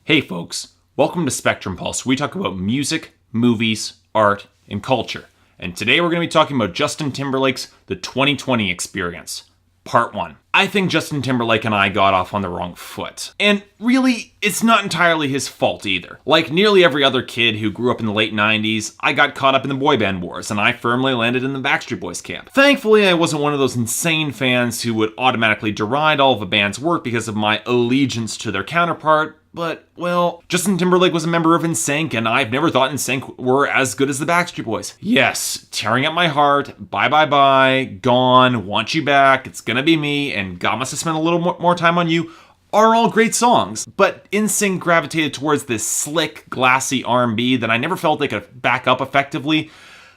Hey folks, welcome to Spectrum Pulse. We talk about music, movies, art, and culture. And today we're going to be talking about Justin Timberlake's The 2020 Experience, Part 1. I think Justin Timberlake and I got off on the wrong foot. And really, it's not entirely his fault either. Like nearly every other kid who grew up in the late 90s, I got caught up in the boy band wars, and I firmly landed in the Backstreet Boys camp. Thankfully, I wasn't one of those insane fans who would automatically deride all of a band's work because of my allegiance to their counterpart. But, well, Justin Timberlake was a member of NSYNC, and I've never thought NSYNC were as good as the Backstreet Boys. Yes, tearing at my heart, Bye Bye Bye, Gone, Want You Back, It's Gonna Be Me, and God Must Have Spent a Little More Time on You are all great songs. But NSYNC gravitated towards this slick, glassy R&B that I never felt they could back up effectively,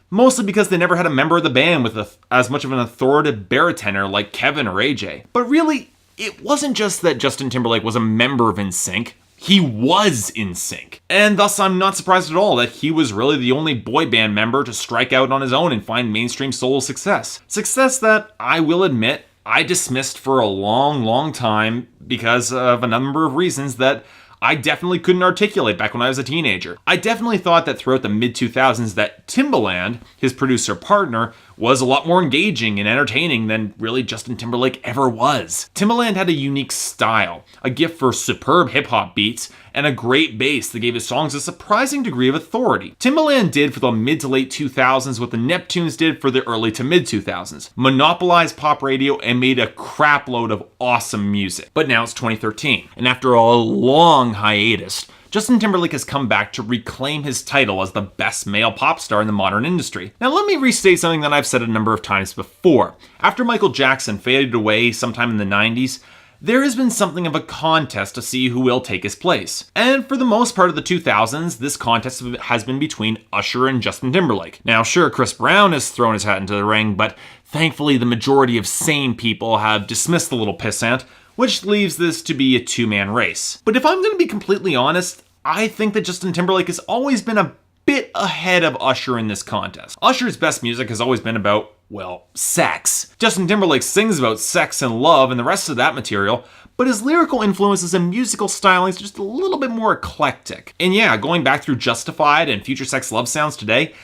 mostly because they never had a member of the band with as much of an authoritative baritone like Kevin or AJ. But really, it wasn't just that Justin Timberlake was a member of NSYNC. He was NSYNC. And thus, I'm not surprised at all that he was really the only boy band member to strike out on his own and find mainstream solo success. Success that, I will admit, I dismissed for a long time because of a number of reasons that I definitely couldn't articulate back when I was a teenager. I definitely thought that throughout the mid-2000s that Timbaland, his producer partner, was a lot more engaging and entertaining than really Justin Timberlake ever was. Timbaland had a unique style, a gift for superb hip-hop beats, and a great bass that gave his songs a surprising degree of authority. Timbaland did for the mid to late 2000s what the Neptunes did for the early to mid 2000s. Monopolized pop radio and made a crapload of awesome music. But now it's 2013, and after a long hiatus, Justin Timberlake has come back to reclaim his title as the best male pop star in the modern industry. Now let me restate something that I've said a number of times before. After Michael Jackson faded away sometime in the 90s, there has been something of a contest to see who will take his place. And for the most part of the 2000s, this contest has been between Usher and Justin Timberlake. Now sure, Chris Brown has thrown his hat into the ring, but thankfully the majority of sane people have dismissed the little pissant, which leaves this to be a two-man race. But if I'm going to be completely honest, I think that Justin Timberlake has always been a bit ahead of Usher in this contest. Usher's best music has always been about, well, sex. Justin Timberlake sings about sex and love and the rest of that material, but his lyrical influences and musical styling is just a little bit more eclectic. And yeah, going back through Justified and Future Sex Love Sounds today,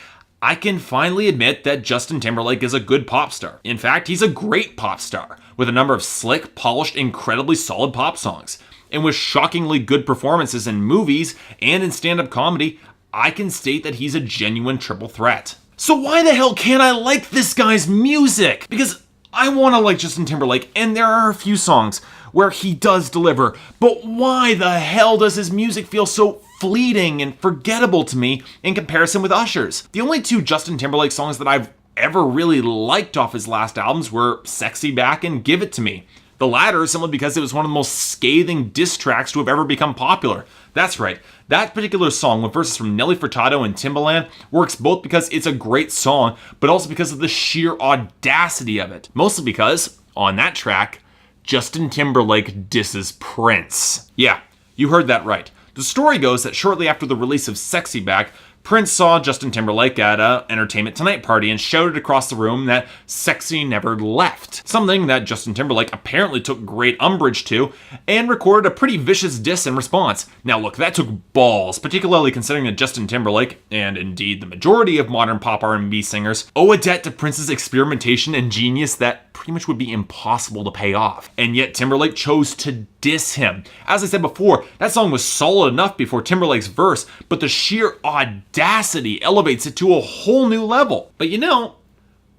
I can finally admit that Justin Timberlake is a good pop star. In fact, he's a great pop star, with a number of slick, polished, incredibly solid pop songs. And with shockingly good performances in movies and in stand-up comedy, I can state that he's a genuine triple threat. So why the hell can't I like this guy's music? Because I want to like Justin Timberlake, and there are a few songs where he does deliver, but why the hell does his music feel so fleeting and forgettable to me in comparison with Usher's? The only two Justin Timberlake songs that I've ever really liked off his last albums were Sexy Back and Give It To Me. The latter simply because it was one of the most scathing diss tracks to have ever become popular. That's right, that particular song with verses from Nelly Furtado and Timbaland works both because it's a great song, but also because of the sheer audacity of it. Mostly because, on that track, Justin Timberlake disses Prince. Yeah, you heard that right. The story goes that shortly after the release of Sexy Back, Prince saw Justin Timberlake at a Entertainment Tonight party and shouted across the room that Sexy never left. Something that Justin Timberlake apparently took great umbrage to and recorded a pretty vicious diss in response. Now look, that took balls, particularly considering that Justin Timberlake, and indeed the majority of modern pop R&B singers, owe a debt to Prince's experimentation and genius that pretty much would be impossible to pay off. And yet Timberlake chose to diss him. As I said before, that song was solid enough before Timberlake's verse, but the sheer audacity elevates it to a whole new level. But you know,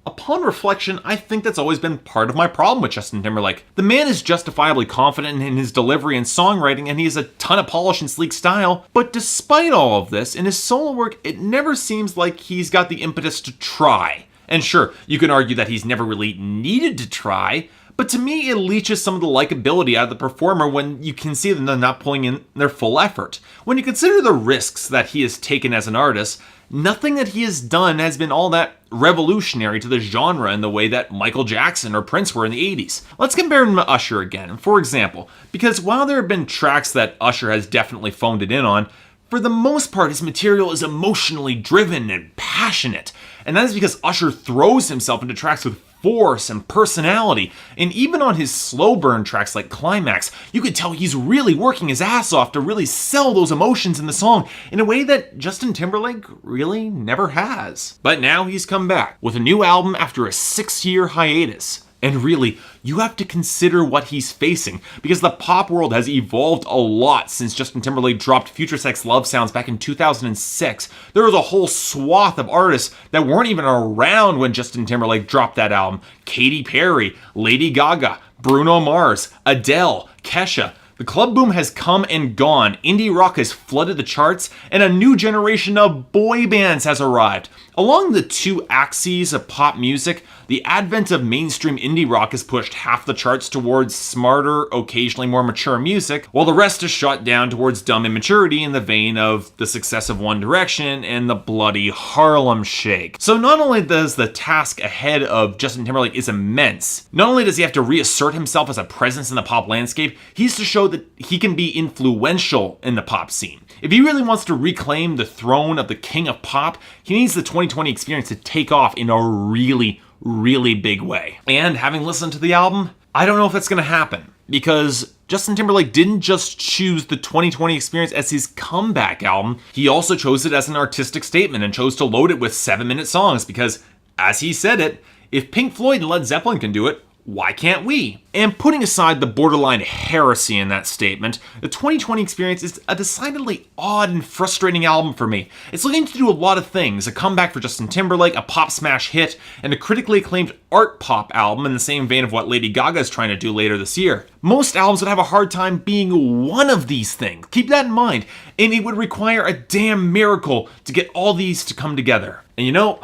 upon reflection, I think that's always been part of my problem with Justin Timberlake. The man is justifiably confident in his delivery and songwriting, and he has a ton of polish and sleek style, but despite all of this, in his solo work, it never seems like he's got the impetus to try. And sure, you can argue that he's never really needed to try, but to me, it leaches some of the likability out of the performer when you can see them not pulling in their full effort. When you consider the risks that he has taken as an artist, nothing that he has done has been all that revolutionary to the genre in the way that Michael Jackson or Prince were in the 80s. Let's compare him to Usher again, for example, because while there have been tracks that Usher has definitely phoned it in on, for the most part, his material is emotionally driven and passionate, and that is because Usher throws himself into tracks with force and personality. And even on his slow burn tracks like Climax, you could tell he's really working his ass off to really sell those emotions in the song in a way that Justin Timberlake really never has. But now he's come back with a new album after a 6-year hiatus. And really, you have to consider what he's facing, because the pop world has evolved a lot since Justin Timberlake dropped Future Sex Love Sounds back in 2006. There was a whole swath of artists that weren't even around when Justin Timberlake dropped that album. Katy Perry, Lady Gaga, Bruno Mars, Adele, Kesha. The club boom has come and gone, indie rock has flooded the charts, and a new generation of boy bands has arrived. Along the two axes of pop music, the advent of mainstream indie rock has pushed half the charts towards smarter, occasionally more mature music, while the rest is shot down towards dumb immaturity in the vein of the success of One Direction and the bloody Harlem Shake. So not only does the task ahead of Justin Timberlake is immense, not only does he have to reassert himself as a presence in the pop landscape, he has to show that he can be influential in the pop scene. If he really wants to reclaim the throne of the king of pop, he needs the 2020 experience to take off in a really big way. And having listened to the album, I don't know if that's going to happen, because Justin Timberlake didn't just choose the 2020 experience as his comeback album, he also chose it as an artistic statement and chose to load it with 7-minute songs because, as he said it, if Pink Floyd and Led Zeppelin can do it, why can't we? And putting aside the borderline heresy in that statement, the 2020 experience is a decidedly odd and frustrating album for me. It's looking to do a lot of things: a comeback for Justin Timberlake, a pop smash hit, and a critically acclaimed art pop album in the same vein of what Lady Gaga is trying to do later this year. Most albums would have a hard time being one of these things. Keep that in mind. And it would require a damn miracle to get all these to come together. And you know,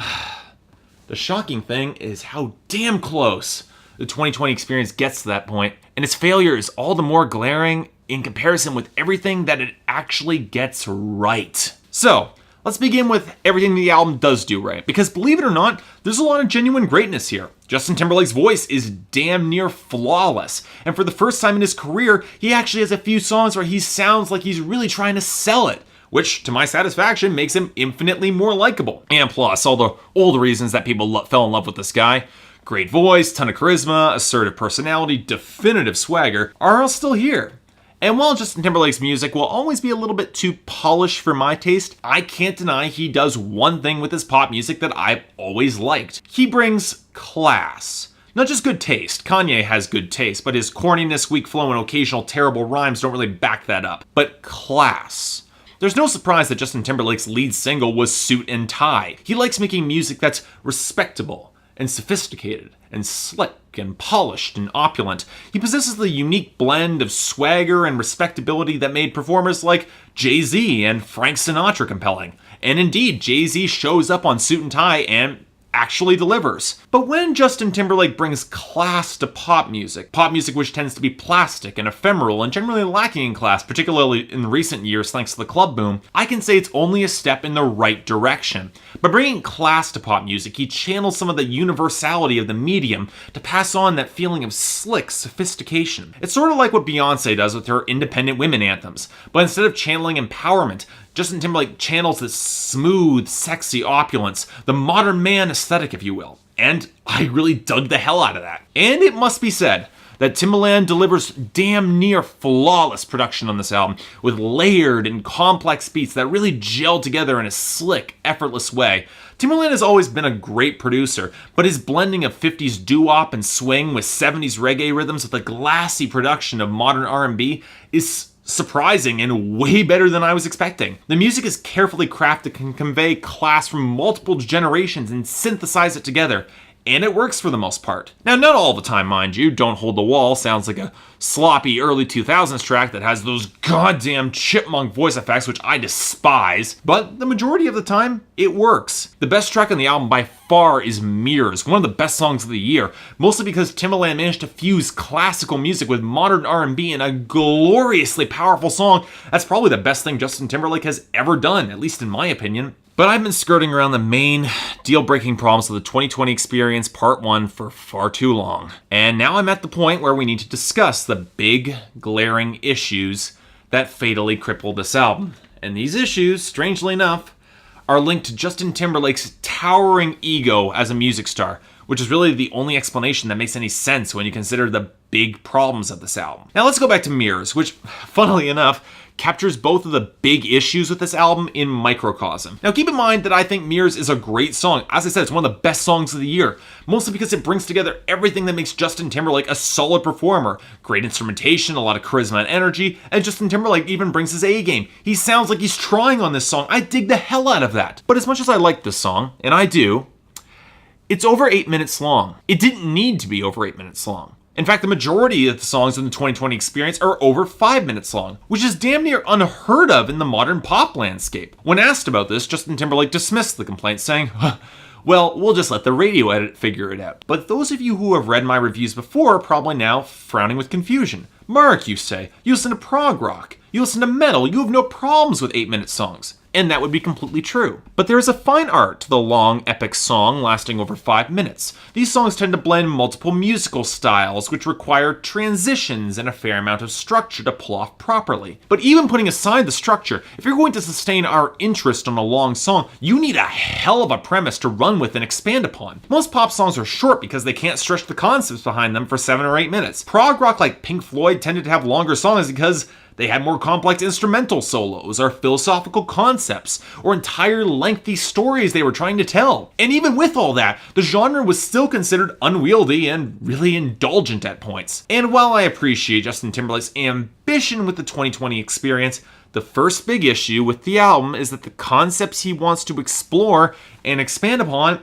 the shocking thing is how damn close the 2020 experience gets to that point, and its failure is all the more glaring in comparison with everything that it actually gets right. So, let's begin with everything the album does do right, because believe it or not, there's a lot of genuine greatness here. Justin Timberlake's voice is damn near flawless, and for the first time in his career, he actually has a few songs where he sounds like he's really trying to sell it, which, to my satisfaction, makes him infinitely more likable. And plus, all the reasons that people fell in love with this guy: great voice, ton of charisma, assertive personality, definitive swagger, are all still here. And while Justin Timberlake's music will always be a little bit too polished for my taste, I can't deny he does one thing with his pop music that I've always liked. He brings class. Not just good taste. Kanye has good taste, but his corniness, weak flow, and occasional terrible rhymes don't really back that up. But class. There's no surprise that Justin Timberlake's lead single was Suit and Tie. He likes making music that's respectable and sophisticated and slick and polished and opulent. He possesses the unique blend of swagger and respectability that made performers like Jay-Z and Frank Sinatra compelling. And indeed, Jay-Z shows up on Suit and Tie and actually delivers. But when Justin Timberlake brings class to pop music which tends to be plastic and ephemeral and generally lacking in class, particularly in recent years thanks to the club boom, I can say it's only a step in the right direction. By bringing class to pop music, he channels some of the universality of the medium to pass on that feeling of slick sophistication. It's sort of like what Beyonce does with her independent women anthems, but instead of channeling empowerment, Justin Timberlake channels this smooth, sexy opulence, the modern man aesthetic, if you will. And I really dug the hell out of that. And it must be said that Timbaland delivers damn near flawless production on this album, with layered and complex beats that really gel together in a slick, effortless way. Timbaland has always been a great producer, but his blending of 50s doo-wop and swing with 70s reggae rhythms with a glassy production of modern R&B is surprising and way better than I was expecting. The music is carefully crafted and can convey class from multiple generations and synthesize it together, and it works for the most part. Now, not all the time, mind you. Don't Hold the Wall sounds like a sloppy early 2000s track that has those goddamn chipmunk voice effects, which I despise, but the majority of the time, it works. The best track on the album by far is Mirrors, one of the best songs of the year, mostly because Timbaland managed to fuse classical music with modern R&B in a gloriously powerful song. That's probably the best thing Justin Timberlake has ever done, at least in my opinion. But I've been skirting around the main deal-breaking problems of the 2020 experience part 1 for far too long. And now I'm at the point where we need to discuss the big, glaring issues that fatally crippled this album. And these issues, strangely enough, are linked to Justin Timberlake's towering ego as a music star, which is really the only explanation that makes any sense when you consider the big problems of this album. Now let's go back to Mirrors, which, funnily enough, captures both of the big issues with this album in microcosm. Now keep in mind that I think Mirrors is a great song. As I said, it's one of the best songs of the year, mostly because it brings together everything that makes Justin Timberlake a solid performer. Great instrumentation, a lot of charisma and energy, and Justin Timberlake even brings his A game. He sounds like he's trying on this song. I dig the hell out of that. But as much as I like this song, and I do, it's over 8 minutes long. It didn't need to be over 8 minutes long. In fact, the majority of the songs in the 2020 experience are over 5 minutes long, which is damn near unheard of in the modern pop landscape. When asked about this, Justin Timberlake dismissed the complaint, saying, well, we'll just let the radio edit figure it out. But those of you who have read my reviews before are probably now frowning with confusion. Mark, you say, you listen to prog rock, you listen to metal, you have no problems with 8-minute songs. And that would be completely true. But there is a fine art to the long, epic song lasting over 5 minutes. These songs tend to blend multiple musical styles, which require transitions and a fair amount of structure to pull off properly. But even putting aside the structure, if you're going to sustain our interest on a long song, you need a hell of a premise to run with and expand upon. Most pop songs are short because they can't stretch the concepts behind them for 7 or 8 minutes. Prog rock like Pink Floyd tended to have longer songs because they had more complex instrumental solos, or philosophical concepts, or entire lengthy stories they were trying to tell. And even with all that, the genre was still considered unwieldy and really indulgent at points. And while I appreciate Justin Timberlake's ambition with the 2020 experience, the first big issue with the album is that the concepts he wants to explore and expand upon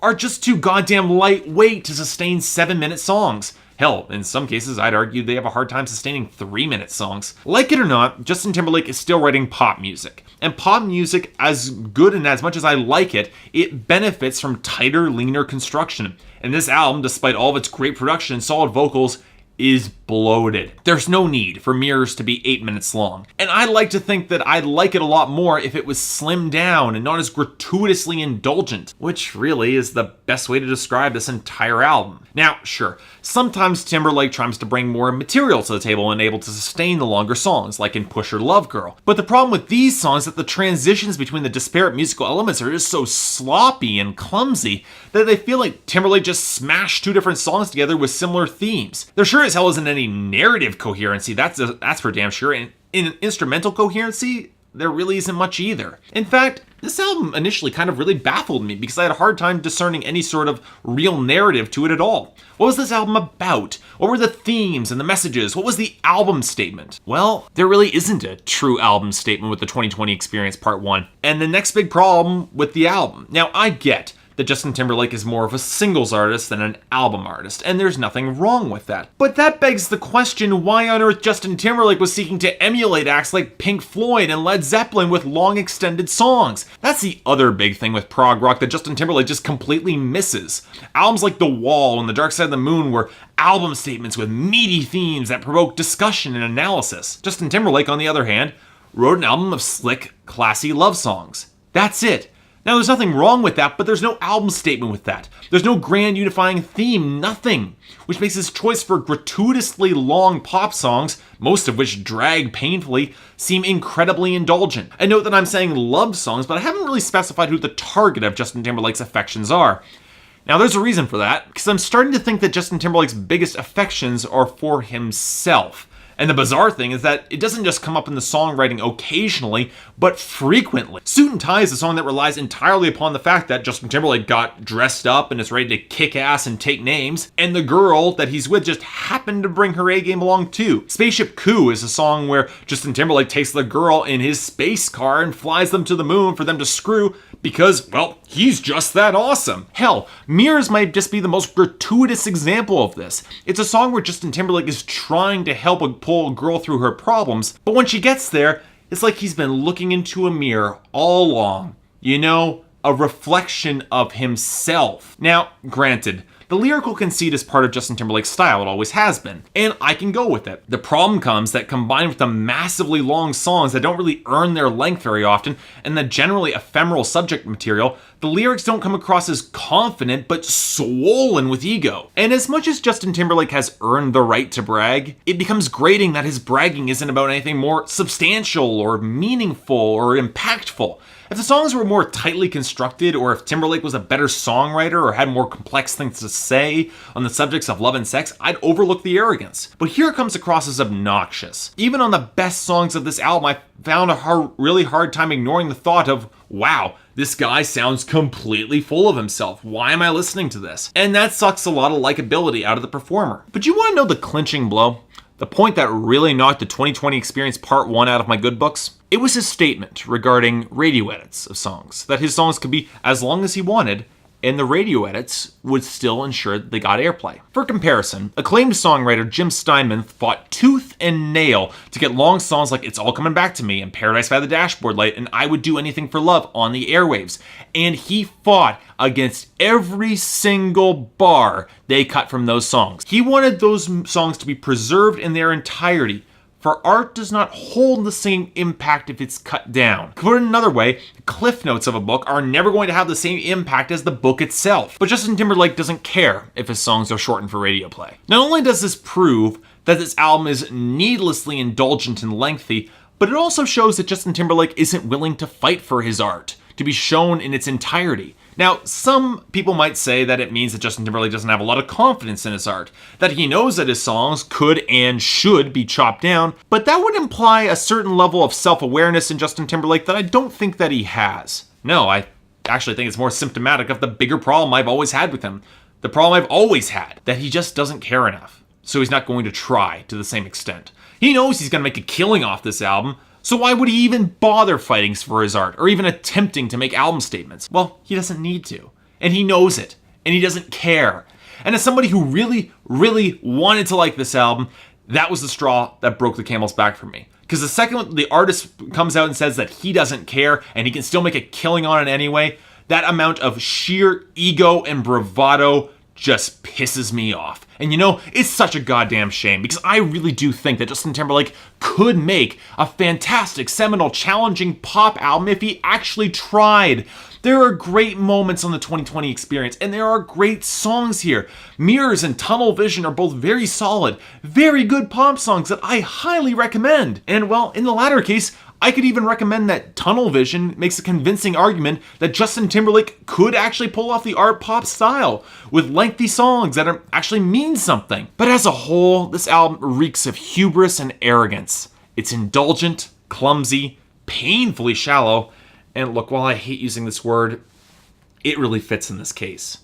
are just too goddamn lightweight to sustain 7-minute songs. Hell, in some cases, I'd argue they have a hard time sustaining 3-minute songs. Like it or not, Justin Timberlake is still writing pop music. And pop music, as good and as much as I like it, it benefits from tighter, leaner construction. And this album, despite all of its great production and solid vocals, is bloated. There's no need for Mirrors to be 8 minutes long. And I like to think that I'd like it a lot more if it was slimmed down and not as gratuitously indulgent, which really is the best way to describe this entire album. Now, sure, sometimes Timberlake tries to bring more material to the table and able to sustain the longer songs, like in Pusher Love Girl. But the problem with these songs is that the transitions between the disparate musical elements are just so sloppy and clumsy that they feel like Timberlake just smashed 2 different songs together with similar themes. There sure as hell isn't any narrative coherency, that's for damn sure, and in instrumental coherency, there really isn't much either. In fact, this album initially kind of really baffled me because I had a hard time discerning any sort of real narrative to it at all. What was this album about? What were the themes and the messages? What was the album statement? Well, there really isn't a true album statement with the 2020 Experience Part 1. And the next big problem with the album. Now, I get that Justin Timberlake is more of a singles artist than an album artist, and there's nothing wrong with that. But that begs the question why on earth Justin Timberlake was seeking to emulate acts like Pink Floyd and Led Zeppelin with long extended songs. That's the other big thing with prog rock that Justin Timberlake just completely misses. Albums like The Wall and The Dark Side of the Moon were album statements with meaty themes that provoke discussion and analysis. Justin Timberlake, on the other hand, wrote an album of slick, classy love songs. That's it. Now, there's nothing wrong with that, but there's no album statement with that. There's no grand unifying theme, nothing. Which makes his choice for gratuitously long pop songs, most of which drag painfully, seem incredibly indulgent. I note that I'm saying love songs, but I haven't really specified who the target of Justin Timberlake's affections are. Now, there's a reason for that, because I'm starting to think that Justin Timberlake's biggest affections are for himself. And the bizarre thing is that it doesn't just come up in the songwriting occasionally, but frequently. Suit and Tie is a song that relies entirely upon the fact that Justin Timberlake got dressed up and is ready to kick ass and take names, and the girl that he's with just happened to bring her A-game along too. Spaceship Coup is a song where Justin Timberlake takes the girl in his space car and flies them to the moon for them to screw because, well, he's just that awesome. Hell, Mirrors might just be the most gratuitous example of this. It's a song where Justin Timberlake is trying to help pull a girl through her problems, but when she gets there, it's like he's been looking into a mirror all along. You know, a reflection of himself. Now, granted, the lyrical conceit is part of Justin Timberlake's style, it always has been, and I can go with it. The problem comes that combined with the massively long songs that don't really earn their length very often, and the generally ephemeral subject material, The lyrics don't come across as confident, but swollen with ego. And as much as Justin Timberlake has earned the right to brag, it becomes grating that his bragging isn't about anything more substantial or meaningful or impactful. If the songs were more tightly constructed, or if Timberlake was a better songwriter or had more complex things to say on the subjects of love and sex, I'd overlook the arrogance. But here it comes across as obnoxious. Even on the best songs of this album, I found a really hard time ignoring the thought of, wow, this guy sounds completely full of himself. Why am I listening to this? And that sucks a lot of likability out of the performer. But you want to know the clinching blow? The point that really knocked the 2020 Experience Part 1 out of my good books? It was his statement regarding radio edits of songs, that his songs could be as long as he wanted, and the radio edits would still ensure that they got airplay. For comparison, acclaimed songwriter Jim Steinman fought tooth and nail to get long songs like It's All Coming Back to Me and Paradise by the Dashboard Light and I Would Do Anything for Love on the airwaves. And he fought against every single bar they cut from those songs. He wanted those songs to be preserved in their entirety, for art does not hold the same impact if it's cut down. Put it another way, the cliff notes of a book are never going to have the same impact as the book itself. But Justin Timberlake doesn't care if his songs are shortened for radio play. Not only does this prove that this album is needlessly indulgent and lengthy, but it also shows that Justin Timberlake isn't willing to fight for his art to be shown in its entirety. Now, some people might say that it means that Justin Timberlake doesn't have a lot of confidence in his art, that he knows that his songs could and should be chopped down, but that would imply a certain level of self-awareness in Justin Timberlake that I don't think that he has. No, I actually think it's more symptomatic of the bigger problem I've always had with him. The problem I've always had, that he just doesn't care enough, so he's not going to try to the same extent. He knows he's going to make a killing off this album, so why would he even bother fighting for his art, or even attempting to make album statements? Well, he doesn't need to. And he knows it. And he doesn't care. And as somebody who really, really wanted to like this album, that was the straw that broke the camel's back for me. Because the second the artist comes out and says that he doesn't care, and he can still make a killing on it anyway, that amount of sheer ego and bravado just pisses me off. And you know, it's such a goddamn shame, because I really do think that Justin Timberlake could make a fantastic, seminal, challenging pop album if he actually tried. There are great moments on the 2020 Experience, and there are great songs here. Mirrors and Tunnel Vision are both very solid, very good pop songs that I highly recommend. And well, in the latter case, I could even recommend that Tunnel Vision makes a convincing argument that Justin Timberlake could actually pull off the art pop style with lengthy songs that actually mean something. But as a whole, this album reeks of hubris and arrogance. It's indulgent, clumsy, painfully shallow, and look, while I hate using this word, it really fits in this case.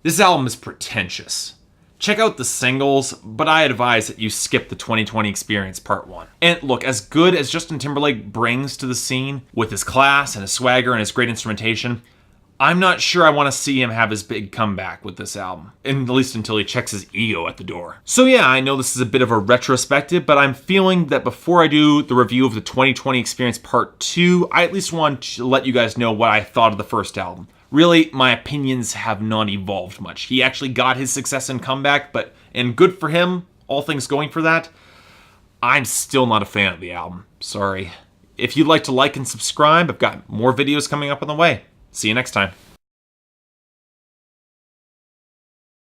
This album is pretentious. Check out the singles, but I advise that you skip the 2020 Experience Part 1. And look, as good as Justin Timberlake brings to the scene, with his class and his swagger and his great instrumentation, I'm not sure I want to see him have his big comeback with this album, at least until he checks his ego at the door. So yeah, I know this is a bit of a retrospective, but I'm feeling that before I do the review of the 2020 Experience Part 2, I at least want to let you guys know what I thought of the first album. Really, my opinions have not evolved much. He actually got his success and comeback, and good for him, all things going for that. I'm still not a fan of the album. Sorry. If you'd like to like and subscribe, I've got more videos coming up on the way. See you next time.